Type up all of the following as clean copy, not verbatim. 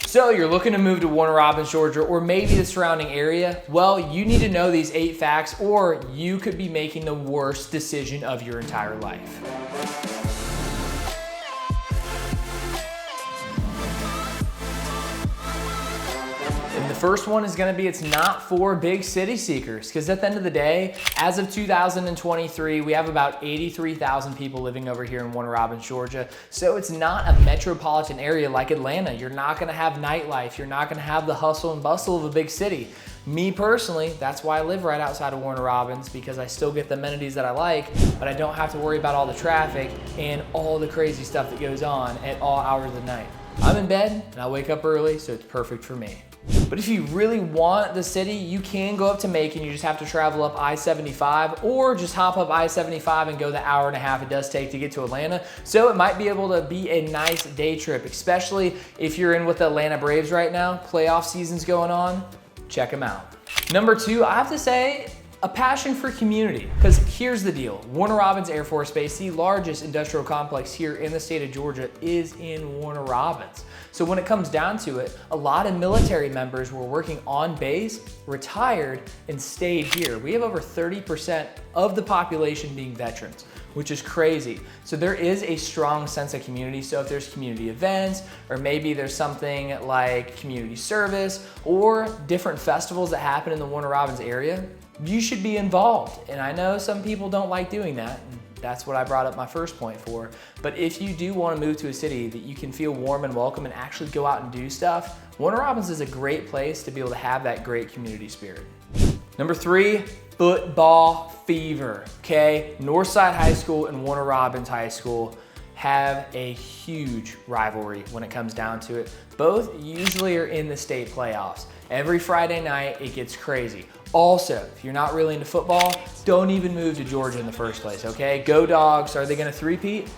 So you're looking to move to Warner Robins, Georgia, or maybe the surrounding area? Well, you need to know these 8 facts or you could be making the worst decision of your entire life. And the first one is gonna be, it's not for big city seekers, because at the end of the day, as of 2023, we have about 83,000 people living over here in Warner Robins, Georgia. So it's not a metropolitan area like Atlanta. You're not gonna have nightlife. You're not gonna have the hustle and bustle of a big city. Me personally, that's why I live right outside of Warner Robins, because I still get the amenities that I like, but I don't have to worry about all the traffic and all the crazy stuff that goes on at all hours of the night. I'm in bed and I wake up early, so it's perfect for me. But if you really want the city, you can go up to Macon. You just have to travel up I-75 or just hop up I-75 and go the hour and a half it does take to get to Atlanta. So it might be able to be a nice day trip, especially if you're in with the Atlanta Braves right now. Playoff season's going on. Check them out. Number 2, I have to say, a passion for community. Because here's the deal. Warner Robins Air Force Base, the largest industrial complex here in the state of Georgia, is in Warner Robins. So when it comes down to it, a lot of military members were working on base, retired, and stayed here. We have over 30% of the population being veterans, which is crazy. So there is a strong sense of community. So if there's community events, or maybe there's something like community service or different festivals that happen in the Warner Robins area, you should be involved. And I know some people don't like doing that. And that's what I brought up my first point for. But if you do want to move to a city that you can feel warm and welcome and actually go out and do stuff, Warner Robins is a great place to be able to have that great community spirit. Number 3, football fever, okay? Northside High School and Warner Robins High School have a huge rivalry when it comes down to it. Both usually are in the state playoffs. Every Friday night, it gets crazy. Also, if you're not really into football, don't even move to Georgia in the first place, okay? Go Dogs. Are they gonna three-peat?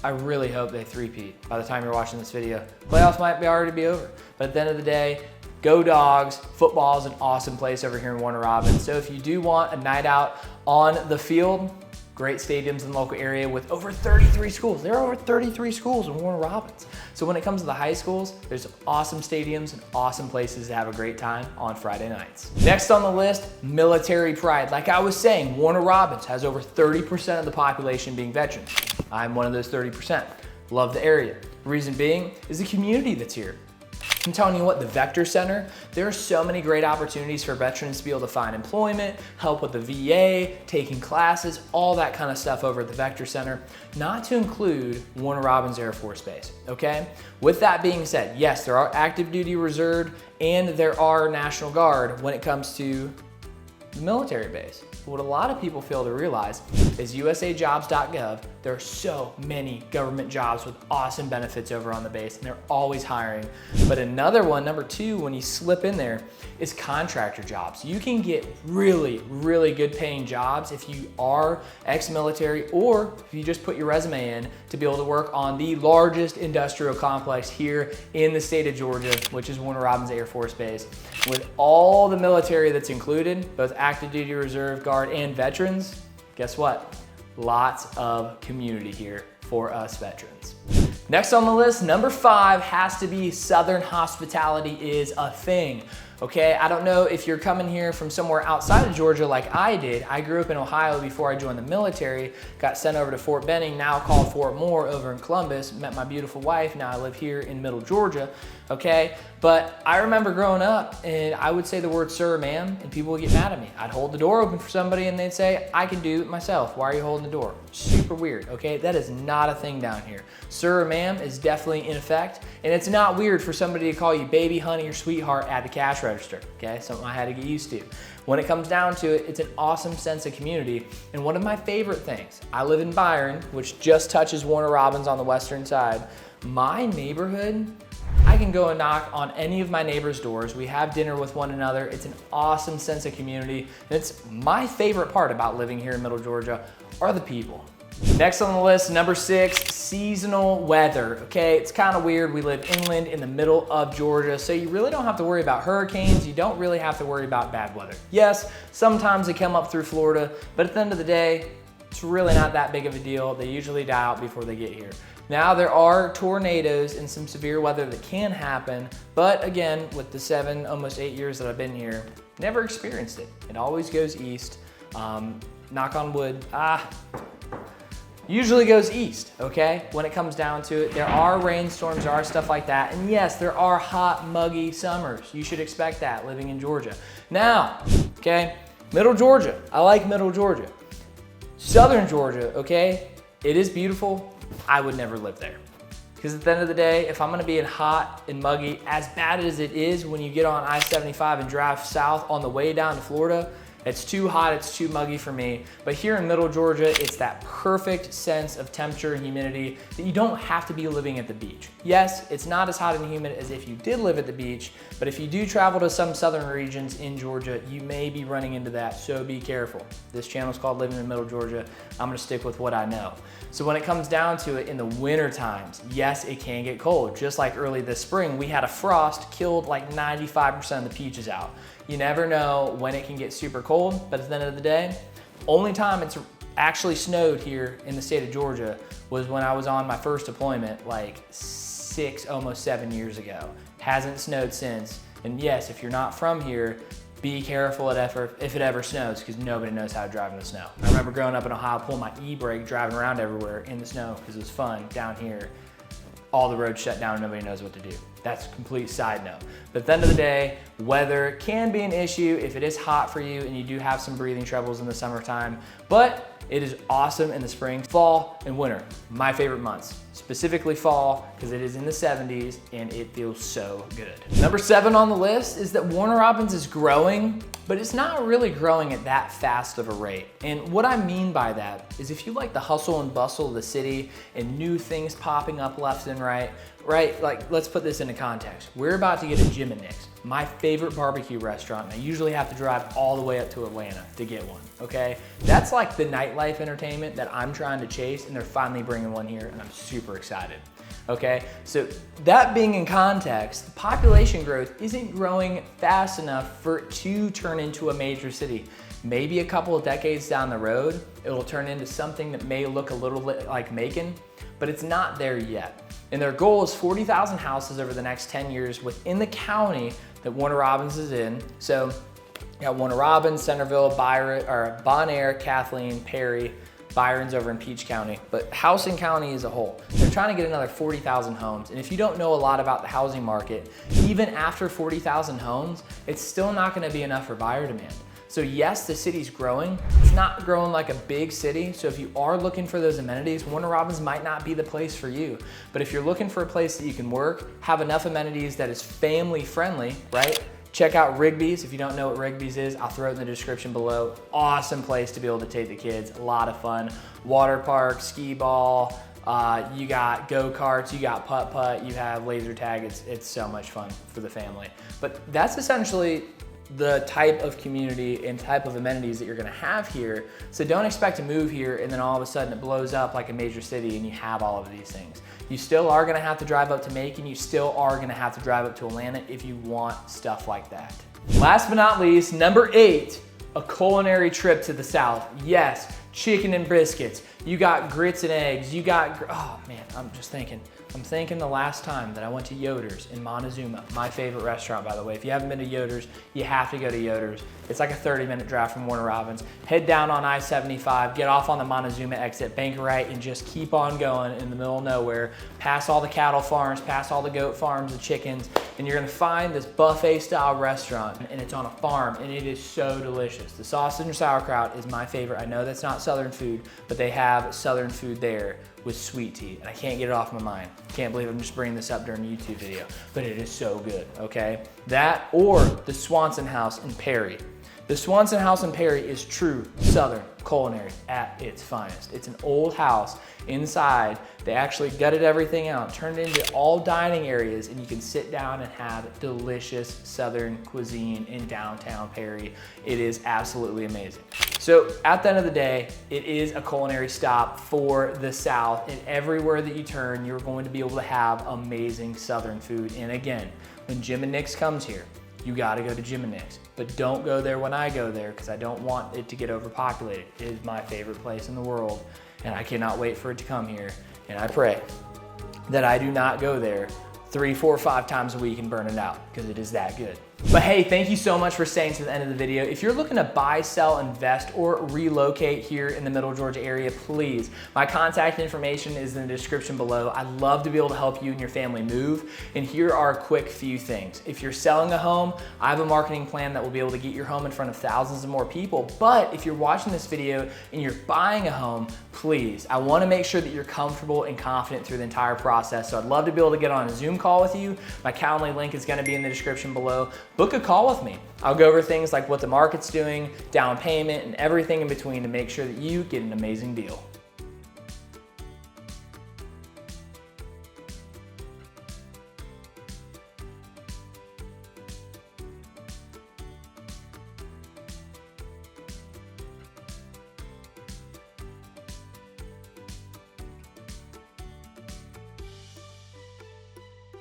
I really hope they three-peat by the time you're watching this video. Playoffs might already be over, but at the end of the day, go Dogs. Football is an awesome place over here in Warner Robins. So if you do want a night out on the field, great stadiums in the local area with over 33 schools. There are over 33 schools in Warner Robins. So when it comes to the high schools, there's awesome stadiums and awesome places to have a great time on Friday nights. Next on the list, military pride. Like I was saying, Warner Robins has over 30% of the population being veterans. I'm one of those 30%. Love the area. Reason being is the community that's here. I'm telling you what, the Vector Center, there are so many great opportunities for veterans to be able to find employment, help with the VA, taking classes, all that kind of stuff over at the Vector Center, not to include Warner Robins Air Force Base, okay? With that being said, yes, there are active duty reserve and there are National Guard when it comes to the military base. But what a lot of people fail to realize is usajobs.gov, there are so many government jobs with awesome benefits over on the base, and they're always hiring. But another one, number 2, when you slip in there, is contractor jobs. You can get really, really good paying jobs if you are ex-military or if you just put your resume in to be able to work on the largest industrial complex here in the state of Georgia, which is Warner Robins Air Force Base. With all the military that's included, both active duty reserve, guard, and veterans, guess what? Lots of community here for us veterans. Next on the list, number 5 has to be Southern hospitality is a thing. Okay, I don't know if you're coming here from somewhere outside of Georgia like I did. I grew up in Ohio before I joined the military, got sent over to Fort Benning, now called Fort Moore over in Columbus, met my beautiful wife, now I live here in Middle Georgia, okay? But I remember growing up and I would say the word sir or ma'am and people would get mad at me. I'd hold the door open for somebody and they'd say, I can do it myself, why are you holding the door? Super weird, okay? That is not a thing down here. Sir or ma'am is definitely in effect, and it's not weird for somebody to call you baby, honey, or sweetheart at the cash register, okay? Something I had to get used to. When it comes down to it, it's an awesome sense of community. And one of my favorite things, I live in Byron, which just touches Warner Robins on the western side. My neighborhood, I can go and knock on any of my neighbors' doors. We have dinner with one another. It's an awesome sense of community. And it's my favorite part about living here in Middle Georgia are the people. Next on the list, number 6, seasonal weather. Okay, it's kind of weird. We live inland in the middle of Georgia, so you really don't have to worry about hurricanes. You don't really have to worry about bad weather. Yes, sometimes they come up through Florida, but at the end of the day, it's really not that big of a deal. They usually die out before they get here. Now there are tornadoes and some severe weather that can happen, but again, with the 7, almost 8 years that I've been here, never experienced it. It always goes east. Knock on wood, usually goes east, okay? When it comes down to it, there are rainstorms, there are stuff like that. And yes, there are hot, muggy summers. You should expect that living in Georgia. Now, okay, middle Georgia, I like middle Georgia. Southern Georgia, okay, it is beautiful. I would never live there. Because at the end of the day, if I'm gonna be in hot and muggy, as bad as it is when you get on I-75 and drive south on the way down to Florida, it's too hot, it's too muggy for me. But here in middle Georgia, it's that perfect sense of temperature and humidity that you don't have to be living at the beach. Yes, it's not as hot and humid as if you did live at the beach, but if you do travel to some southern regions in Georgia, you may be running into that, so be careful. This channel is called Living in Middle Georgia. I'm gonna stick with what I know. So when it comes down to it, in the winter times, yes, it can get cold. Just like early this spring, we had a frost, killed like 95% of the peaches out. You never know when it can get super cold, but at the end of the day, only time it's actually snowed here in the state of Georgia was when I was on my first deployment like 6, almost 7 years ago. Hasn't snowed since. And yes, if you're not from here, be careful if it ever snows, because nobody knows how to drive in the snow. I remember growing up in Ohio, pulling my e-brake, driving around everywhere in the snow because it was fun. Down here, all the roads shut down and nobody knows what to do. That's a complete side note. But at the end of the day, weather can be an issue if it is hot for you and you do have some breathing troubles in the summertime, but it is awesome in the spring, fall, and winter. My favorite months, specifically fall, because it is in the 70s and it feels so good. Number 7 on the list is that Warner Robins is growing, but it's not really growing at that fast of a rate. And what I mean by that is if you like the hustle and bustle of the city and new things popping up left and right, like let's put this into context. We're about to get a Jim and Nick's, my favorite barbecue restaurant, and I usually have to drive all the way up to Atlanta to get one, okay? That's like the nightlife entertainment that I'm trying to chase, and they're finally bringing one here, and I'm super excited. Okay, so that being in context, the population growth isn't growing fast enough for it to turn into a major city. Maybe a couple of decades down the road, it will turn into something that may look a little bit like Macon, but it's not there yet. And their goal is 40,000 houses over the next 10 years within the county that Warner Robins is in. So you got Warner Robins, Centerville, Bonaire, Kathleen, Perry, Byron's over in Peach County, but Housing County as a whole. They're trying to get another 40,000 homes. And if you don't know a lot about the housing market, even after 40,000 homes, it's still not gonna be enough for buyer demand. So yes, the city's growing. It's not growing like a big city. So if you are looking for those amenities, Warner Robins might not be the place for you. But if you're looking for a place that you can work, have enough amenities that is family friendly, right? Check out Rigby's. If you don't know what Rigby's is, I'll throw it in the description below. Awesome place to be able to take the kids, a lot of fun. Water park, skee ball, you got go-karts, you got putt-putt, you have laser tag. It's so much fun for the family. But that's essentially the type of community and type of amenities that you're gonna have here. So don't expect to move here and then all of a sudden it blows up like a major city and you have all of these things. You still are gonna have to drive up to Macon, you still are gonna have to drive up to Atlanta if you want stuff like that. Last but not least, number 8, a culinary trip to the South. Yes, chicken and briskets. You got grits and eggs, you got, oh man, I'm thinking the last time that I went to Yoder's in Montezuma, my favorite restaurant, by the way. If you haven't been to Yoder's, you have to go to Yoder's. It's like a 30-minute drive from Warner Robins. Head down on I-75, get off on the Montezuma exit, bank right, and just keep on going in the middle of nowhere, past all the cattle farms, past all the goat farms, the chickens, and you're gonna find this buffet-style restaurant, and it's on a farm, and it is so delicious. The sausage and sauerkraut is my favorite. I know that's not Southern food, but they have Southern food there with sweet tea, and I can't get it off my mind. Can't believe I'm just bringing this up during a YouTube video, but it is so good, okay? That or the Swanson House in Perry. The Swanson House in Perry is true Southern culinary at its finest. It's an old house. Inside, they actually gutted everything out, turned it into all dining areas, and you can sit down and have delicious Southern cuisine in downtown Perry. It is absolutely amazing. So at the end of the day, it is a culinary stop for the South, and everywhere that you turn, you're going to be able to have amazing Southern food. And again, when Jim and Nick's comes here, you gotta go to Jim and Nick's, but don't go there when I go there because I don't want it to get overpopulated. It is my favorite place in the world, and I cannot wait for it to come here. And I pray that I do not go there 3, 4, 5 times a week and burn it out, because it is that good. But hey, thank you so much for staying to the end of the video. If you're looking to buy, sell, invest, or relocate here in the Middle Georgia area, please, my contact information is in the description below. I'd love to be able to help you and your family move. And here are a quick few things. If you're selling a home, I have a marketing plan that will be able to get your home in front of thousands of more people. But if you're watching this video and you're buying a home, please, I want to make sure that you're comfortable and confident through the entire process. So I'd love to be able to get on a Zoom call with you. My Calendly link is going to be in the description below. Book a call with me. I'll go over things like what the market's doing, down payment, and everything in between to make sure that you get an amazing deal.